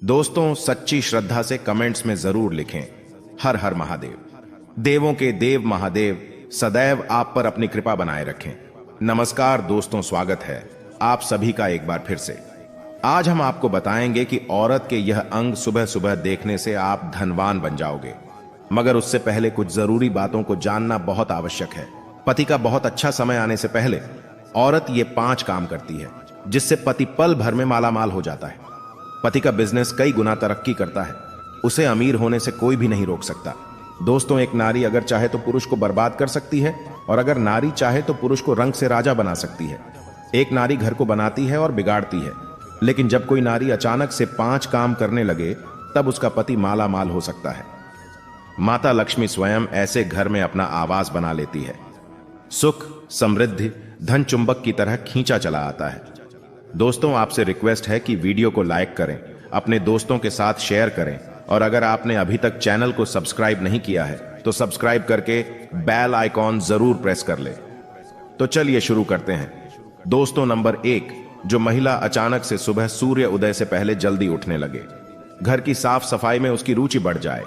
दोस्तों, सच्ची श्रद्धा से कमेंट्स में जरूर लिखें, हर हर महादेव। देवों के देव महादेव सदैव आप पर अपनी कृपा बनाए रखें। नमस्कार दोस्तों, स्वागत है आप सभी का एक बार फिर से। आज हम आपको बताएंगे कि औरत के यह अंग सुबह सुबह देखने से आप धनवान बन जाओगे, मगर उससे पहले कुछ जरूरी बातों को जानना बहुत आवश्यक है। पति का बहुत अच्छा समय आने से पहले औरत ये 5 काम करती है, जिससे पति पल भर में मालामाल हो जाता है। पति का बिजनेस कई गुना तरक्की करता है, उसे अमीर होने से कोई भी नहीं रोक सकता। दोस्तों, एक नारी अगर चाहे तो पुरुष को बर्बाद कर सकती है, और अगर नारी चाहे तो पुरुष को रंग से राजा बना सकती है। एक नारी घर को बनाती है और बिगाड़ती है, लेकिन जब कोई नारी अचानक से 5 काम करने लगे, तब उसका पति माला माल हो सकता है। माता लक्ष्मी स्वयं ऐसे घर में अपना आवास बना लेती है। सुख, समृद्धि, धन चुंबक की तरह खींचा चला आता है। दोस्तों, आपसे रिक्वेस्ट है कि वीडियो को लाइक करें, अपने दोस्तों के साथ शेयर करें, और अगर आपने अभी तक चैनल को सब्सक्राइब नहीं किया है तो सब्सक्राइब करके बेल आइकॉन जरूर प्रेस कर ले। तो चलिए शुरू करते हैं। दोस्तों, नंबर 1, जो महिला अचानक से सुबह सूर्य उदय से पहले जल्दी उठने लगे, घर की साफ सफाई में उसकी रुचि बढ़ जाए,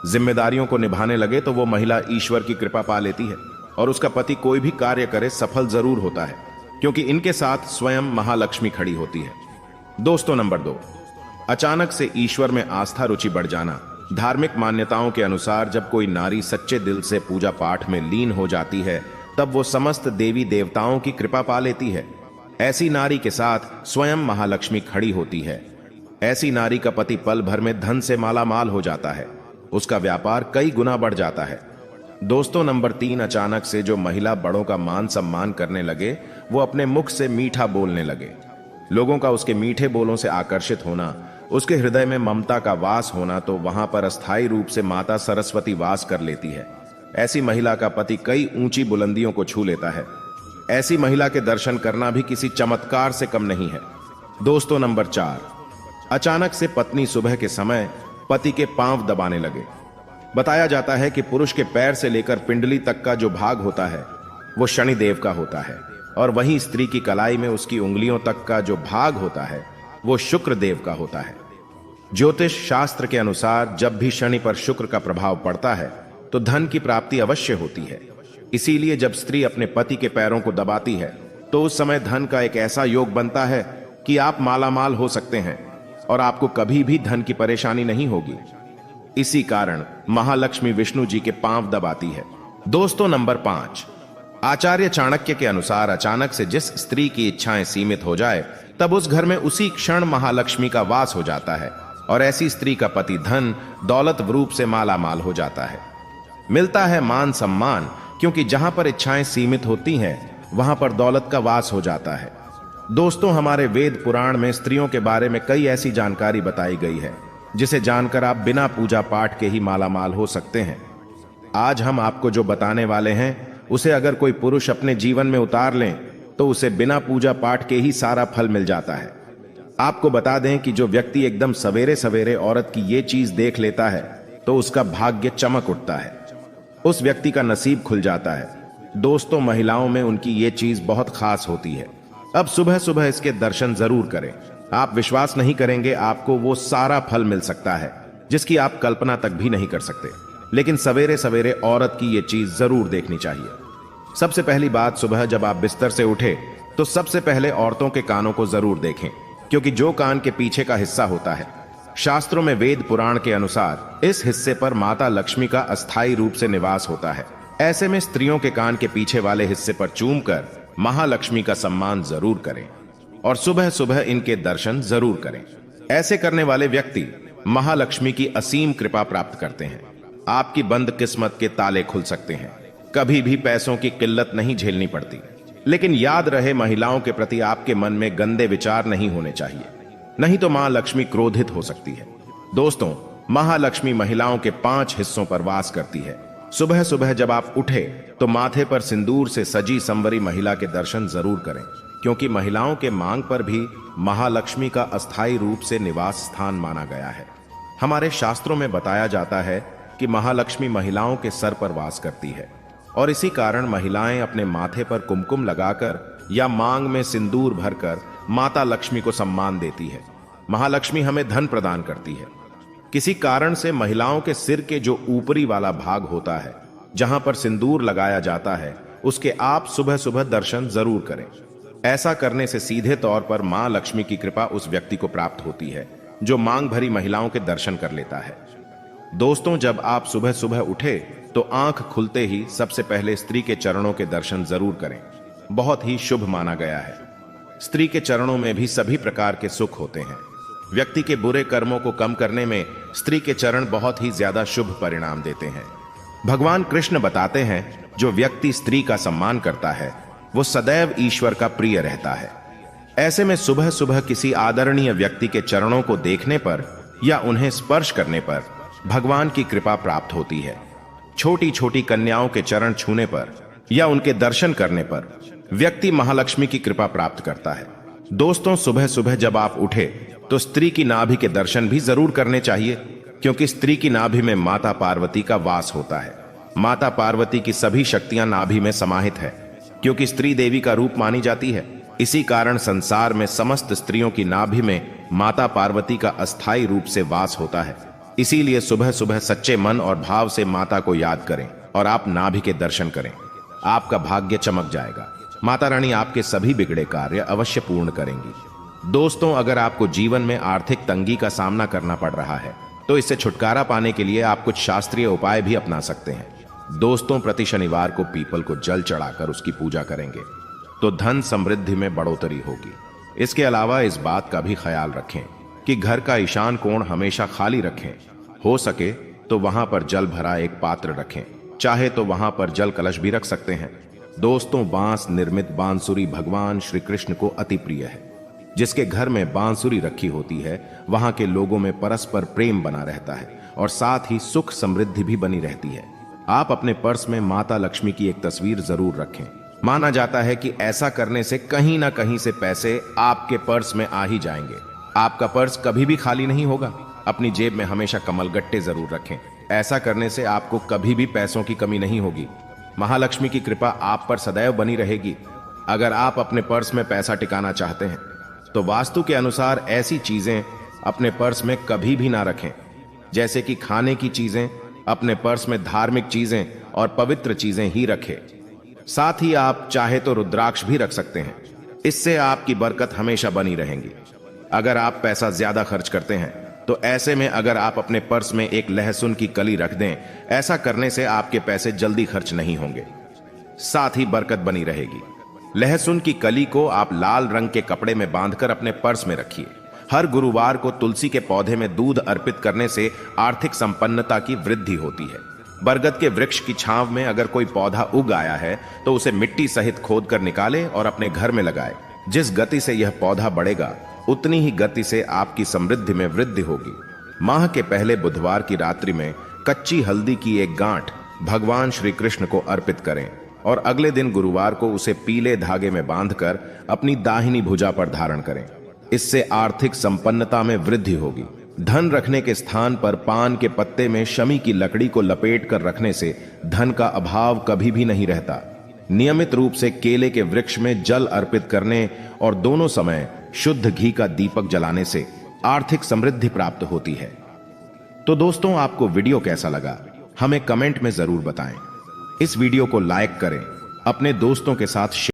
जिम्मेदारियों को निभाने लगे, तो वो महिला ईश्वर की कृपा पा लेती है और उसका पति कोई भी कार्य करे सफल जरूर होता है, क्योंकि इनके साथ स्वयं महालक्ष्मी खड़ी होती है। दोस्तों, नंबर 2, अचानक से ईश्वर में आस्था रुचि बढ़ जाना। धार्मिक मान्यताओं के अनुसार जब कोई नारी सच्चे दिल से पूजा पाठ में लीन हो जाती है, तब वो समस्त देवी देवताओं की कृपा पा लेती है। ऐसी नारी के साथ स्वयं महालक्ष्मी खड़ी होती है। ऐसी नारी का पति पल भर में धन से माला माल हो जाता है, उसका व्यापार कई गुना बढ़ जाता है। दोस्तों, नंबर 3, अचानक से जो महिला बड़ों का मान सम्मान करने लगे, वो अपने मुख से मीठा बोलने लगे। लोगों का उसके मीठे बोलों से आकर्षित होना, उसके हृदय में ममता का वास होना, तो वहां पर अस्थायी रूप से माता सरस्वती वास कर लेती है। ऐसी महिला का पति कई ऊंची बुलंदियों को छू लेता है। ऐसी महिला के दर्शन करना भी किसी चमत्कार से कम नहीं है। दोस्तों, नंबर 4, अचानक से पत्नी सुबह के समय पति के पांव दबाने लगे। बताया जाता है कि पुरुष के पैर से लेकर पिंडली तक का जो भाग होता है वो शनिदेव का होता है, और वहीं स्त्री की कलाई में उसकी उंगलियों तक का जो भाग होता है वो शुक्र देव का होता है। ज्योतिष शास्त्र के अनुसार जब भी शनि पर शुक्र का प्रभाव पड़ता है तो धन की प्राप्ति अवश्य होती है। इसीलिए जब स्त्री अपने पति के पैरों को दबाती है तो उस समय धन का एक ऐसा योग बनता है कि आप मालामाल हो सकते हैं और आपको कभी भी धन की परेशानी नहीं होगी। इसी कारण महालक्ष्मी विष्णु जी के पांव दबाती है। दोस्तों, नंबर 5, आचार्य चाणक्य के अनुसार अचानक से जिस स्त्री की इच्छाएं सीमित हो जाए, तब उस घर में उसी क्षण महालक्ष्मी का वास हो जाता है, और ऐसी स्त्री का पति धन दौलत रूप से माला माल हो जाता है। मिलता है मान सम्मान, क्योंकि जहां पर इच्छाएं सीमित होती हैं वहां पर दौलत का वास हो जाता है। दोस्तों, हमारे वेद पुराण में स्त्रियों के बारे में कई ऐसी जानकारी बताई गई है जिसे जानकर आप बिना पूजा पाठ के ही मालामाल हो सकते हैं। आज हम आपको जो बताने वाले हैं उसे अगर कोई पुरुष अपने जीवन में उतार लें तो उसे बिना पूजा पाठ के ही सारा फल मिल जाता है। आपको बता दें कि जो व्यक्ति एकदम सवेरे सवेरे औरत की ये चीज देख लेता है तो उसका भाग्य चमक उठता है, उस व्यक्ति का नसीब खुल जाता है। दोस्तों, महिलाओं में उनकी ये चीज बहुत खास होती है। अब सुबह सुबह इसके दर्शन जरूर करें। आप विश्वास नहीं करेंगे, आपको वो सारा फल मिल सकता है जिसकी आप कल्पना तक भी नहीं कर सकते। लेकिन सवेरे सवेरे औरत की ये चीज जरूर देखनी चाहिए। सबसे पहली बात, सुबह जब आप बिस्तर से उठे तो सबसे पहले औरतों के कानों को जरूर देखें, क्योंकि जो कान के पीछे का हिस्सा होता है, शास्त्रों में वेद पुराण के अनुसार इस हिस्से पर माता लक्ष्मी का अस्थायी रूप से निवास होता है। ऐसे में स्त्रियों के कान के पीछे वाले हिस्से पर चूमकर महालक्ष्मी का सम्मान जरूर करें और सुबह सुबह इनके दर्शन जरूर करें। ऐसे करने वाले व्यक्ति महालक्ष्मी की असीम कृपा प्राप्त करते हैं। आपकी बंद किस्मत के ताले खुल सकते हैं। कभी भी पैसों की किल्लत नहीं झेलनी पड़ती। लेकिन याद रहे, महिलाओं के प्रति आपके मन में गंदे विचार नहीं होने चाहिए, नहीं तो मां लक्ष्मी क्रोधित हो सकती है। दोस्तों, महालक्ष्मी महिलाओं के 5 हिस्सों पर वास करती है। सुबह सुबह जब आप उठे तो माथे पर सिंदूर से सजी संवरी महिला के दर्शन जरूर करें, क्योंकि महिलाओं के मांग पर भी महालक्ष्मी का अस्थायी रूप से निवास स्थान माना गया है। हमारे शास्त्रों में बताया जाता है कि महालक्ष्मी महिलाओं के सर पर वास करती है, और इसी कारण महिलाएं अपने माथे पर कुमकुम लगाकर या मांग में सिंदूर भरकर माता लक्ष्मी को सम्मान देती है। महालक्ष्मी हमें धन प्रदान करती है। किसी कारण से महिलाओं के सिर के जो ऊपरी वाला भाग होता है, जहां पर सिंदूर लगाया जाता है, उसके आप सुबह सुबह दर्शन जरूर करें। ऐसा करने से सीधे तौर पर मां लक्ष्मी की कृपा उस व्यक्ति को प्राप्त होती है जो मांग भरी महिलाओं के दर्शन कर लेता है। दोस्तों, जब आप सुबह सुबह उठे तो आंख खुलते ही सबसे पहले स्त्री के चरणों के दर्शन जरूर करें। बहुत ही शुभ माना गया है। स्त्री के चरणों में भी सभी प्रकार के सुख होते हैं। व्यक्ति के बुरे कर्मों को कम करने में स्त्री के चरण बहुत ही ज्यादा शुभ परिणाम देते हैं। भगवान कृष्ण बताते हैं, जो व्यक्ति स्त्री का सम्मान करता है वो सदैव ईश्वर का प्रिय रहता है। ऐसे में सुबह सुबह किसी आदरणीय व्यक्ति के चरणों को देखने पर या उन्हें स्पर्श करने पर भगवान की कृपा प्राप्त होती है। छोटी छोटी कन्याओं के चरण छूने पर या उनके दर्शन करने पर व्यक्ति महालक्ष्मी की कृपा प्राप्त करता है। दोस्तों, सुबह सुबह जब आप उठे तो स्त्री की नाभि के दर्शन भी जरूर करने चाहिए, क्योंकि स्त्री की नाभि में माता पार्वती का वास होता है। माता पार्वती की सभी शक्तियां नाभि में समाहित है, क्योंकि स्त्री देवी का रूप मानी जाती है। इसी कारण संसार में समस्त स्त्रियों की नाभि में माता पार्वती का अस्थायी रूप से वास होता है। इसीलिए सुबह सुबह सच्चे मन और भाव से माता को याद करें और आप नाभि के दर्शन करें। आपका भाग्य चमक जाएगा। माता रानी आपके सभी बिगड़े कार्य अवश्य पूर्ण करेंगी। दोस्तों, अगर आपको जीवन में आर्थिक तंगी का सामना करना पड़ रहा है तो इससे छुटकारा पाने के लिए आप कुछ शास्त्रीय उपाय भी अपना सकते हैं। दोस्तों, प्रति शनिवार को पीपल को जल चढ़ाकर उसकी पूजा करेंगे तो धन समृद्धि में बढ़ोतरी होगी। इसके अलावा इस बात का भी ख्याल रखें कि घर का ईशान कोण हमेशा खाली रखें। हो सके तो वहां पर जल भरा एक पात्र रखें, चाहे तो वहां पर जल कलश भी रख सकते हैं। दोस्तों, बांस निर्मित बांसुरी भगवान श्री कृष्ण को अति प्रिय है। जिसके घर में बांसुरी रखी होती है वहां के लोगों में परस्पर प्रेम बना रहता है और साथ ही सुख समृद्धि भी बनी रहती है। आप अपने पर्स में माता लक्ष्मी की एक तस्वीर जरूर रखें। माना जाता है कि ऐसा करने से कहीं ना कहीं से पैसे आपके पर्स में आ ही जाएंगे। आपका पर्स कभी भी खाली नहीं होगा। अपनी जेब में हमेशा कमलगट्टे जरूर रखें। ऐसा करने से आपको कभी भी पैसों की कमी नहीं होगी। महालक्ष्मी की कृपा आप पर सदैव बनी रहेगी। अगर आप अपने पर्स में पैसा टिकाना चाहते हैं तो वास्तु के अनुसार ऐसी चीजें अपने पर्स में कभी भी ना रखें, जैसे कि खाने की चीजें। अपने पर्स में धार्मिक चीजें और पवित्र चीजें ही रखें। साथ ही आप चाहे तो रुद्राक्ष भी रख सकते हैं। इससे आपकी बरकत हमेशा बनी रहेगी। अगर आप पैसा ज्यादा खर्च करते हैं तो ऐसे में अगर आप अपने पर्स में एक लहसुन की कली रख दें, ऐसा करने से आपके पैसे जल्दी खर्च नहीं होंगे, साथ ही बरकत बनी रहेगी। लहसुन की कली को आप लाल रंग के कपड़े में बांधकर अपने पर्स में रखिए। हर गुरुवार को तुलसी के पौधे में दूध अर्पित करने से आर्थिक संपन्नता की वृद्धि होती है। बरगद के वृक्ष की छांव में अगर कोई पौधा उग आया है तो उसे मिट्टी सहित खोद कर निकाले और अपने घर में लगाए। जिस गति से यह पौधा बढ़ेगा उतनी ही गति से आपकी समृद्धि में वृद्धि होगी। माह के पहले बुधवार की रात्रि में कच्ची हल्दी की एक गांठ भगवान श्री कृष्ण को अर्पित करें और अगले दिन गुरुवार को उसे पीले धागे में बांधकर अपनी दाहिनी भुजा पर धारण करें। इससे आर्थिक संपन्नता में वृद्धि होगी। धन रखने के स्थान पर पान के पत्ते में शमी की लकड़ी को लपेट कर रखने से धन का अभाव कभी भी नहीं रहता। नियमित रूप से केले के वृक्ष में जल अर्पित करने और दोनों समय शुद्ध घी का दीपक जलाने से आर्थिक समृद्धि प्राप्त होती है। तो दोस्तों, आपको वीडियो कैसा लगा हमें कमेंट में जरूर बताएं। इस वीडियो को लाइक करें, अपने दोस्तों के साथ